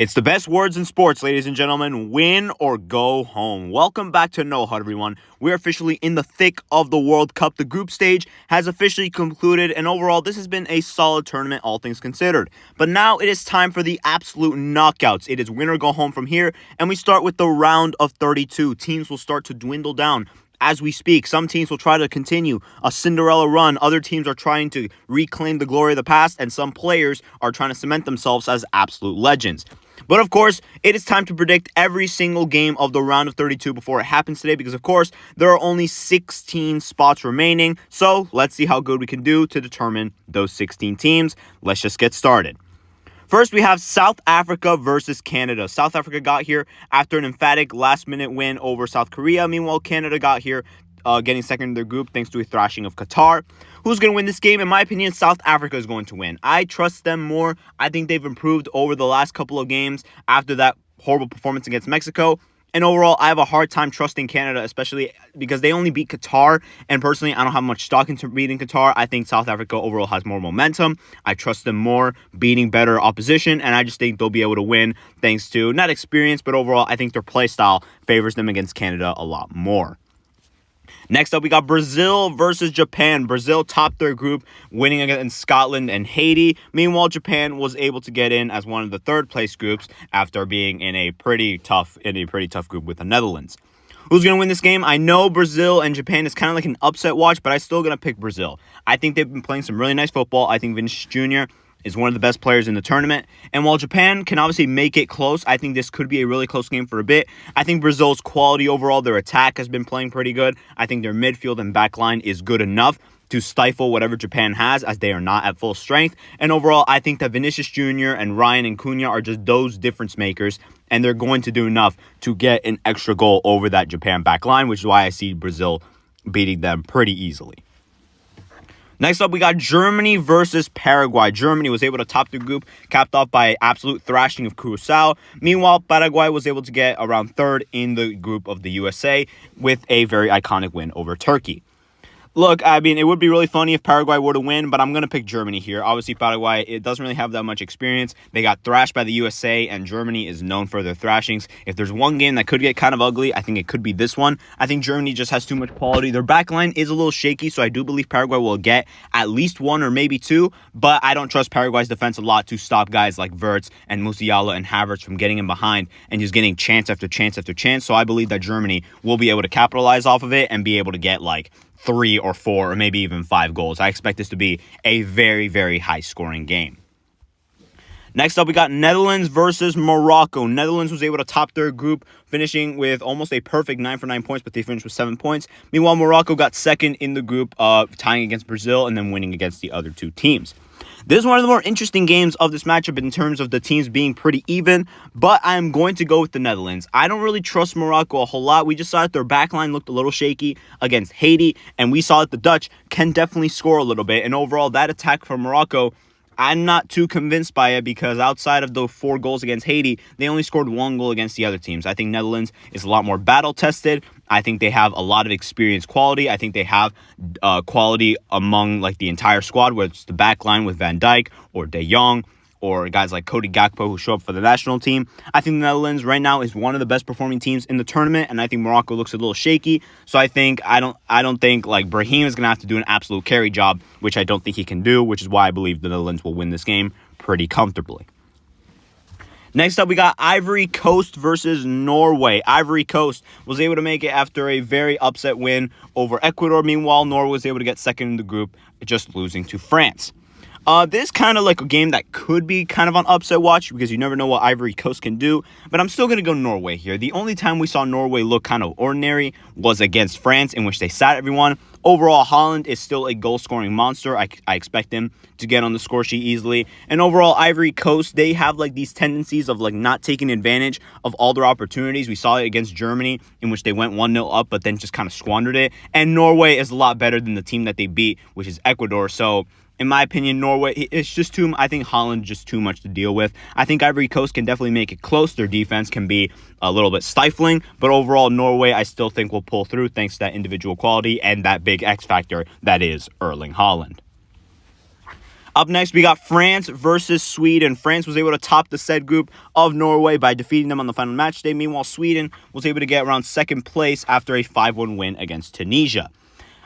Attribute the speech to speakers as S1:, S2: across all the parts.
S1: It's the best words in sports, ladies and gentlemen. Win or go home. Welcome back to No HUD, everyone. We're officially in the thick of the World Cup. The group stage has officially concluded, and overall, this has been a solid tournament, all things considered. But now it is time for the absolute knockouts. It is win or go home from here, and we start with the round of 32. Teams will start to dwindle down as we speak. Some teams will try to continue a Cinderella run. Other teams are trying to reclaim the glory of the past, and some players are trying to cement themselves as absolute legends. But of course, it is time to predict every single game of the round of 32 before it happens today because, of course, there are only 16 spots remaining. So let's see how good we can do to determine those 16 teams. Let's just get started. First, we have South Africa versus Canada. South Africa got here after an emphatic last-minute win over South Korea. Meanwhile, Canada got here getting second in their group thanks to a thrashing of Qatar. Who's going to win this game? In my opinion, South Africa is going to win. I trust them more. I think they've improved over the last couple of games after that horrible performance against Mexico. And overall, I have a hard time trusting Canada, especially because they only beat Qatar. And personally, I don't have much stock into beating Qatar. I think South Africa overall has more momentum. I trust them more, beating better opposition. And I just think they'll be able to win thanks to not experience, but overall, I think their play style favors them against Canada a lot more. Next up, we got Brazil versus Japan. Brazil topped their group, winning against Scotland and Haiti. Meanwhile, Japan was able to get in as one of the third-place groups after being in a pretty tough group with the Netherlands. Who's going to win this game? I know Brazil and Japan is kind of like an upset watch, but I'm still going to pick Brazil. I think they've been playing some really nice football. I think Vinicius Jr. is one of the best players in the tournament. And while Japan can obviously make it close, I think this could be a really close game for a bit. I think Brazil's quality overall, their attack has been playing pretty good. I think their midfield and backline is good enough to stifle whatever Japan has, as they are not at full strength. And overall, I think that Vinicius Jr. and Ryan and Cunha are just those difference makers, and they're going to do enough to get an extra goal over that Japan backline, which is why I see Brazil beating them pretty easily. Next up, we got Germany versus Paraguay. Germany was able to top the group, capped off by an absolute thrashing of Curaçao. Meanwhile, Paraguay was able to get around third in the group of the USA with a very iconic win over Turkey. Look, I mean, it would be really funny if Paraguay were to win, but I'm going to pick Germany here. Obviously, Paraguay, it doesn't really have that much experience. They got thrashed by the USA, and Germany is known for their thrashings. If there's one game that could get kind of ugly, I think it could be this one. I think Germany just has too much quality. Their backline is a little shaky, so I do believe Paraguay will get at least one or maybe two, but I don't trust Paraguay's defense a lot to stop guys like Wirtz and Musiala and Havertz from getting in behind and just getting chance after chance after chance. So I believe that Germany will be able to capitalize off of it and be able to get like 3 or 4 or maybe even 5 goals. I expect this to be a very, very high-scoring game. Next up, we got Netherlands versus Morocco. Netherlands was able to top their group, finishing with almost a perfect 9 for 9 points, but they finished with 7 points. Meanwhile, Morocco got second in the group, tying against Brazil and then winning against the other two teams. This is one of the more interesting games of this matchup in terms of the teams being pretty even, but I'm going to go with the Netherlands. I don't really trust Morocco a whole lot. We just saw that their backline looked a little shaky against Haiti, and we saw that the Dutch can definitely score a little bit. And overall, that attack from Morocco, I'm not too convinced by it because outside of the 4 goals against Haiti, they only scored 1 goal against the other teams. I think Netherlands is a lot more battle-tested. I think they have a lot of experience quality. I think they have quality among like the entire squad, whether it's the back line with Van Dijk or De Jong or guys like Cody Gakpo who show up for the national team. I think the Netherlands right now is one of the best performing teams in the tournament, and I think Morocco looks a little shaky. So I don't think like Brahim is going to have to do an absolute carry job, which I don't think he can do, which is why I believe the Netherlands will win this game pretty comfortably. Next up, we got Ivory Coast versus Norway. Ivory Coast was able to make it after a very upset win over Ecuador. Meanwhile, Norway was able to get second in the group, just losing to France. This is kind of like a game that could be kind of on upset watch because you never know what Ivory Coast can do, but I'm still going to go Norway here. The only time we saw Norway look kind of ordinary was against France, in which they sat everyone. Overall, Holland is still a goal-scoring monster. I expect him to get on the score sheet easily. And overall, Ivory Coast, they have like these tendencies of like not taking advantage of all their opportunities. We saw it against Germany, in which they went 1-0 up, but then just kind of squandered it. And Norway is a lot better than the team that they beat, which is Ecuador. So in my opinion, Norway, it's just I think Holland just too much to deal with. I think Ivory Coast can definitely make it close. Their defense can be a little bit stifling, but overall, Norway, I still think will pull through thanks to that individual quality and that big X factor that is Erling Haaland. Up next, we got France versus Sweden. France was able to top the said group of Norway by defeating them on the final match day. Meanwhile, Sweden was able to get around second place after a 5-1 win against Tunisia.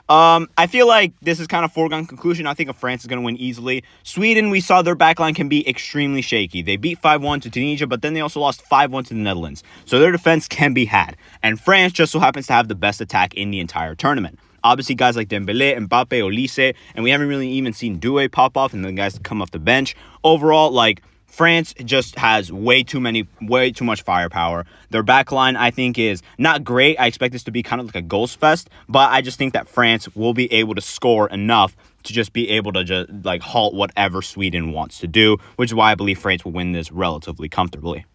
S1: I feel like this is kind of foregone conclusion. I think France is going to win easily. Sweden, we saw their backline can be extremely shaky. They beat 5-1 to Tunisia, but then they also lost 5-1 to the Netherlands. So their defense can be had. And France just so happens to have the best attack in the entire tournament. Obviously, guys like Dembele, Mbappe, Olise, and we haven't really even seen Doué pop off and then guys come off the bench. Overall, like, France just has way too much firepower. Their backline, I think, is not great. I expect this to be kind of like a ghost fest, but I just think that France will be able to score enough to just be able to just like halt whatever Sweden wants to do, which is why I believe France will win this relatively comfortably.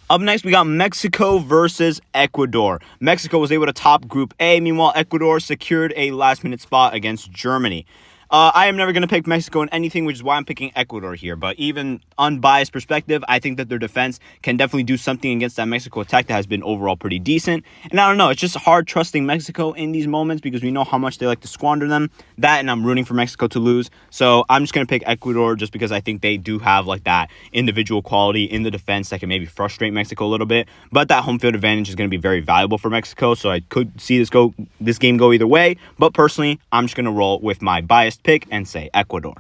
S1: Up next, we got Mexico versus Ecuador. Mexico was able to top Group A. Meanwhile, Ecuador secured a last-minute spot against Germany. I am never going to pick Mexico in anything, which is why I'm picking Ecuador here. But even unbiased perspective, I think that their defense can definitely do something against that Mexico attack that has been overall pretty decent. And I don't know, it's just hard trusting Mexico in these moments because we know how much they like to squander them. That, and I'm rooting for Mexico to lose. So I'm just going to pick Ecuador just because I think they do have like that individual quality in the defense that can maybe frustrate Mexico a little bit. But that home field advantage is going to be very valuable for Mexico. So I could see this game go either way. But personally, I'm just going to roll with my biased pick and say Ecuador.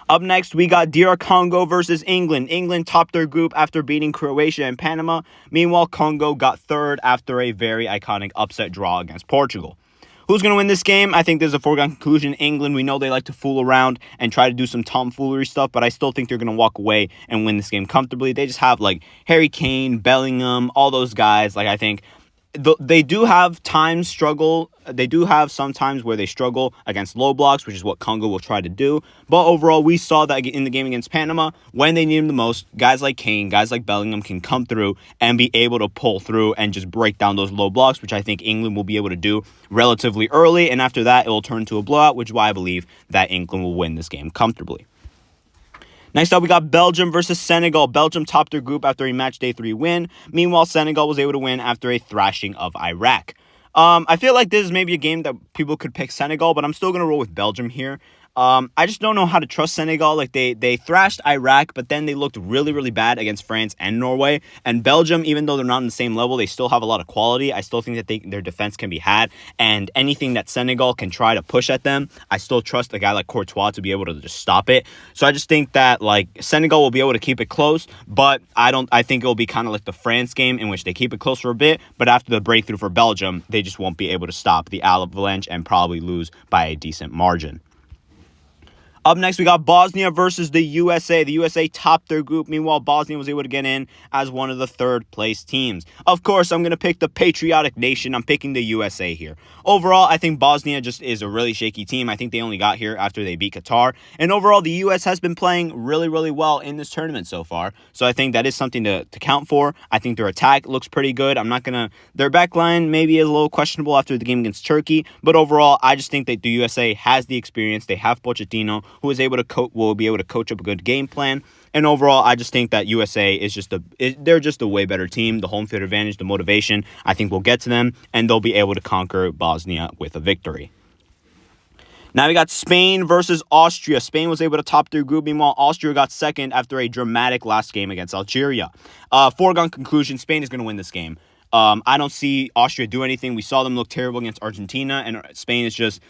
S1: Up next, we got DR Congo versus England. England topped their group after beating Croatia and Panama. Meanwhile, Congo got third after a very iconic upset draw against Portugal. Who's going to win this game? I think there's a foregone conclusion. England, we know they like to fool around and try to do some tomfoolery stuff, but I still think they're going to walk away and win this game comfortably. They just have like Harry Kane, Bellingham, all those guys. Like I think they do have struggle. They do have some times where they struggle against low blocks, which is what Congo will try to do. But overall, we saw that in the game against Panama, when they need them the most, guys like Kane, guys like Bellingham can come through and be able to pull through and just break down those low blocks, which I think England will be able to do relatively early. And after that, it will turn to a blowout, which is why I believe that England will win this game comfortably. Next up, we got Belgium versus Senegal. Belgium topped their group after a match day 3 win. Meanwhile, Senegal was able to win after a thrashing of Iraq. I feel like this is maybe a game that people could pick Senegal, but I'm still going to roll with Belgium here. I just don't know how to trust Senegal. Like they thrashed Iraq, but then they looked really, really bad against France and Norway. And Belgium, even though they're not on the same level, they still have a lot of quality. I still think that their defense can be had. And anything that Senegal can try to push at them, I still trust a guy like Courtois to be able to just stop it. So I just think that like Senegal will be able to keep it close, but I think it will be kind of like the France game in which they keep it close for a bit, but after the breakthrough for Belgium, they just won't be able to stop the avalanche and probably lose by a decent margin. Up next, we got Bosnia versus the USA. The USA topped their group. Meanwhile, Bosnia was able to get in as one of the third-place teams. Of course, I'm going to pick the patriotic nation. I'm picking the USA here. Overall, I think Bosnia just is a really shaky team. I think they only got here after they beat Qatar. And overall, the U.S. has been playing really, really well in this tournament so far. So I think that is something to count for. I think their attack looks pretty good. Their back line maybe is a little questionable after the game against Turkey. But overall, I just think that the USA has the experience. They have Pochettino, who is able to will be able to coach up a good game plan. And overall, I just think that USA is they're just a way better team. The home field advantage, the motivation, I think will get to them, and they'll be able to conquer Bosnia with a victory. Now we got Spain versus Austria. Spain was able to top their group. Meanwhile, Austria got second after a dramatic last game against Algeria. Foregone conclusion, Spain is going to win this game. I don't see Austria do anything. We saw them look terrible against Argentina, and Spain is just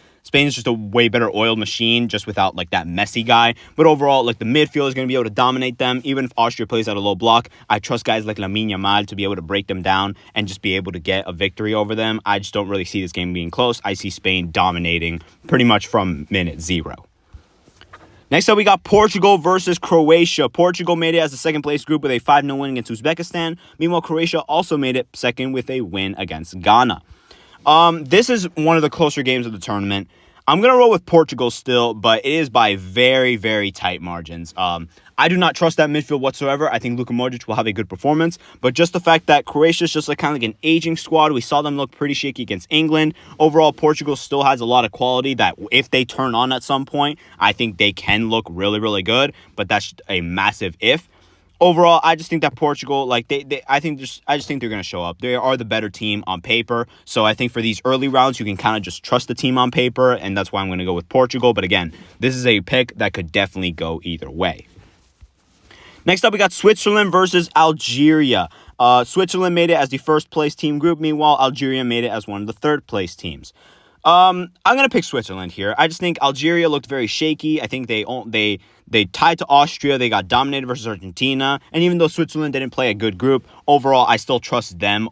S1: a way better oiled machine just without like that messy guy. But overall, like the midfield is going to be able to dominate them. Even if Austria plays at a low block, I trust guys like Lamine Yamal to be able to break them down and just be able to get a victory over them. I just don't really see this game being close. I see Spain dominating pretty much from minute 0. Next up, we got Portugal versus Croatia. Portugal made it as the second-place group with a 5-0 win against Uzbekistan. Meanwhile, Croatia also made it second with a win against Ghana. This is one of the closer games of the tournament. I'm going to roll with Portugal still, but it is by very, very tight margins. I do not trust that midfield whatsoever. I think Luka Modric will have a good performance, but just the fact that Croatia is just like kind of like an aging squad. We saw them look pretty shaky against England. Overall, Portugal still has a lot of quality that if they turn on at some point, I think they can look really, really good, but that's a massive if. overall, I just think that Portugal, like I just think they're gonna show up. They are the better team on paper. So I think for these early rounds, you can kind of just trust the team on paper, and that's why I'm gonna go with Portugal. But again, this is a pick that could definitely go either way. Next up, we got Switzerland versus Algeria. Switzerland made it as the first place team group. Meanwhile, Algeria made it as one of the third place teams. I'm gonna pick Switzerland here. I just think Algeria looked very shaky. I think they tied to Austria. They got dominated versus Argentina. And even though Switzerland didn't play a good group, overall, I still trust them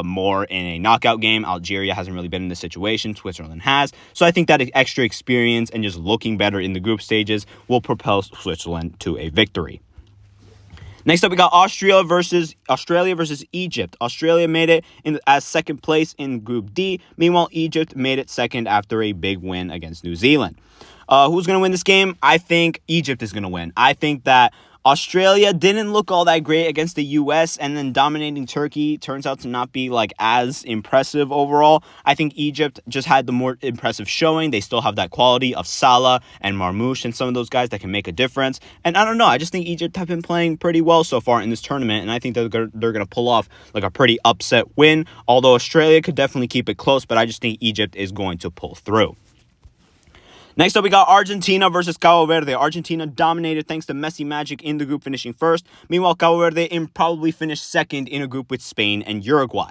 S1: more in a knockout game. Algeria hasn't really been in this situation. Switzerland has. So I think that extra experience and just looking better in the group stages will propel Switzerland to a victory. Next up, we got Australia versus Egypt. Australia made it as second place in Group D. Meanwhile, Egypt made it second after a big win against New Zealand. Who's going to win this game? I think Egypt is going to win. I think that Australia didn't look all that great against the U.S. and then dominating Turkey turns out to not be like as impressive overall. I think Egypt just had the more impressive showing. They still have that quality of Salah and Marmoush and some of those guys that can make a difference. And I don't know. I just think Egypt have been playing pretty well so far in this tournament, and I think they're going to pull off like a pretty upset win. Although Australia could definitely keep it close, but I just think Egypt is going to pull through. Next up, we got Argentina versus Cabo Verde. Argentina dominated thanks to Messi magic in the group, finishing first. Meanwhile, Cabo Verde probably finished second in a group with Spain and Uruguay.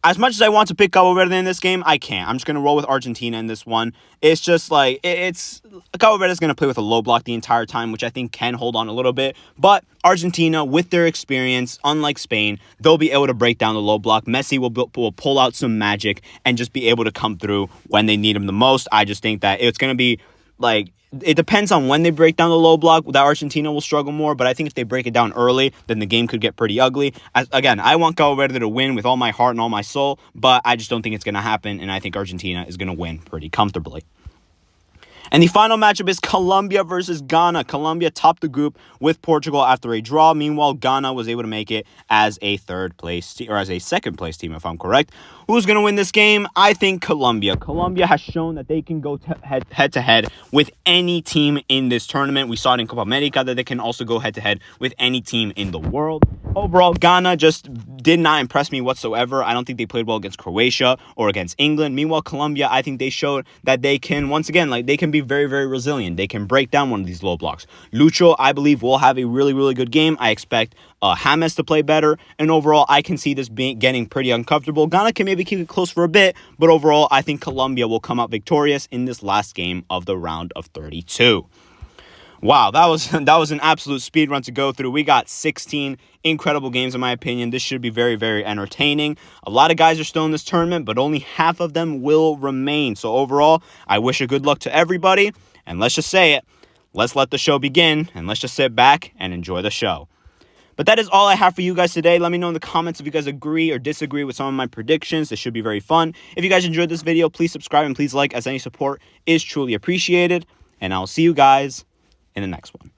S1: As much as I want to pick Cabo Verde in this game, I can't. I'm just going to roll with Argentina in this one. It's just like, Cabo Verde is going to play with a low block the entire time, which I think can hold on a little bit. But Argentina, with their experience, unlike Spain, they'll be able to break down the low block. Messi will pull out some magic and just be able to come through when they need him the most. I just think that it's going to be like, it depends on when they break down the low block. That Argentina will struggle more, but I think if they break it down early, then the game could get pretty ugly. Again, I want Cabo Verde to win with all my heart and all my soul, but I just don't think it's going to happen, and I think Argentina is going to win pretty comfortably. And the final matchup is Colombia versus Ghana. Colombia topped the group with Portugal after a draw. Meanwhile, Ghana was able to make it as a third place or as a second place team, if I'm correct. Who's going to win this game? I think Colombia. Colombia has shown that they can go head to head with any team in this tournament. We saw it in Copa America that they can also go head to head with any team in the world. Overall, Ghana just did not impress me whatsoever. I don't think they played well against Croatia or against England. Meanwhile, Colombia, I think they showed that they can, once again, like they can be very, very resilient. They can break down one of these low blocks. Lucho, I believe, will have a really, really good game. I expect James to play better. And overall, I can see this getting pretty uncomfortable. Ghana can maybe keep it close for a bit, but overall, I think Colombia will come out victorious in this last game of the round of 32. Wow, that was an absolute speed run to go through. We got 16 incredible games, in my opinion. This should be very, very entertaining. A lot of guys are still in this tournament, but only half of them will remain. So overall, I wish a good luck to everybody. And let's just say it. Let's let the show begin, and let's just sit back and enjoy the show. But that is all I have for you guys today. Let me know in the comments if you guys agree or disagree with some of my predictions. This should be very fun. If you guys enjoyed this video, please subscribe and please like, as any support is truly appreciated. And I'll see you guys in the next one.